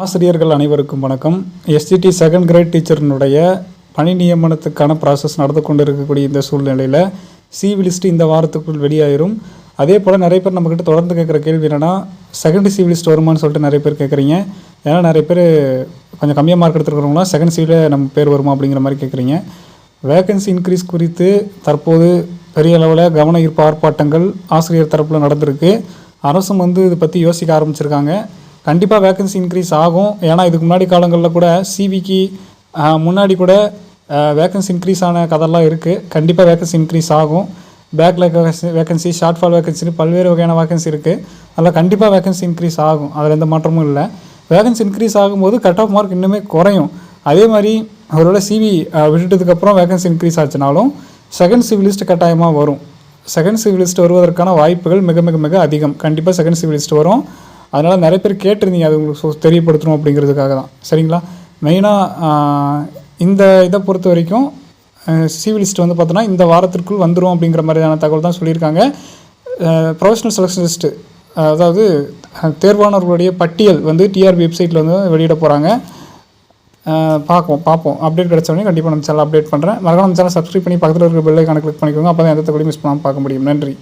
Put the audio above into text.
ஆசிரியர்கள் அனைவருக்கும் வணக்கம். எஸ்ஜிடி செகண்ட் கிரேட் டீச்சர்னுடைய பணி நியமனத்துக்கான ப்ராசஸ் நடந்து கொண்டு இருக்கக்கூடிய இந்த சூழ்நிலையில் சிவி லிஸ்ட் இந்த வாரத்துக்குள் வெளியாயிரும். அதே போல் நிறைய பேர் நம்மக்கிட்ட தொடர்ந்து கேட்குற கேள்வி என்னென்னா, செகண்ட் சிவி லிஸ்ட் வருமானு சொல்லிட்டு நிறைய பேர் கேட்குறீங்க. ஏன்னா நிறைய பேர் கொஞ்சம் கம்மியாக மார்க் எடுத்துருக்கிறவங்களாம் செகண்ட் சிவியில் நம்ம பேர் வருமா அப்படிங்கிற மாதிரி கேட்குறீங்க. வேகன்சி இன்க்ரீஸ் குறித்து தற்போது பெரிய அளவில் கவன ஈர்ப்பு ஆர்ப்பாட்டங்கள் ஆசிரியர் தரப்பில் நடந்திருக்கு. அரசும் இது பற்றி யோசிக்க ஆரம்பிச்சிருக்காங்க. கண்டிப்பாக வேகன்சி இன்க்ரீஸ் ஆகும். ஏன்னா இதுக்கு முன்னாடி காலங்களில் கூட சிவிக்கு முன்னாடி கூட வேகன்சி இன்க்ரீஸ் ஆன கதெல்லாம் இருக்குது. கண்டிப்பாக வேகன்சி இன்க்ரீஸ் ஆகும். பேக்லாக் வேகன்சி, ஷார்ட் ஃபால் வேகன்சின்னு பல்வேறு வகையான வேகன்சி இருக்குது. அதில் கண்டிப்பாக வேகன்சி இன்க்ரீஸ் ஆகும். அதில் எந்த மாற்றமும் இல்லை. வேகன்சி இன்க்ரீஸ் ஆகும்போது கட் ஆஃப் மார்க் இன்னுமே குறையும். அதே மாதிரி அவரோட சிவி விட்டுட்டதுக்கப்புறம் வேகன்சி இன்க்ரீஸ் ஆச்சுனாலும் செகண்ட் சிவி லிஸ்ட் கட்டாயமாக வரும். செகண்ட் சிவி லிஸ்ட் வருவதற்கான வாய்ப்புகள் மிக மிக மிக அதிகம். கண்டிப்பாக செகண்ட் சிவி லிஸ்ட் வரும். அதனால் நிறைய பேர் கேட்டிருந்தீங்க, அது உங்களுக்கு தெரியப்படுத்தணும் அப்படிங்கிறதுக்காக தான். சரிங்களா? மெயினாக இந்த இதை பொறுத்த வரைக்கும் சிவி லிஸ்ட் பார்த்தோன்னா இந்த வாரத்திற்குள் வந்துடும் அப்படிங்கிற மாதிரியான தகவல் தான் சொல்லியிருக்காங்க. ப்ரொஃபஷனல் செலெக்ஷன் லிஸ்ட்டு, அதாவது தேர்வானவர்களுடைய பட்டியல் டிஆர்பி வெப்சைட்டில் வெளியிட போகிறாங்க. பார்ப்போம். அப்டேட் கிடச்சோடனே கண்டிப்பாக நம்ம சேனல் அப்டேட் பண்ணுறேன். மறக்காம நம்ம சேனல் சப்ஸ்கிரைப் பண்ணி பக்கத்தில் இருக்கிற பெல் ஐகானை கிளிக் பண்ணிக்கோங்க. அப்போ தான் எந்த தகவலையும் மிஸ் பண்ணாமல் பார்க்க முடியும். நன்றி.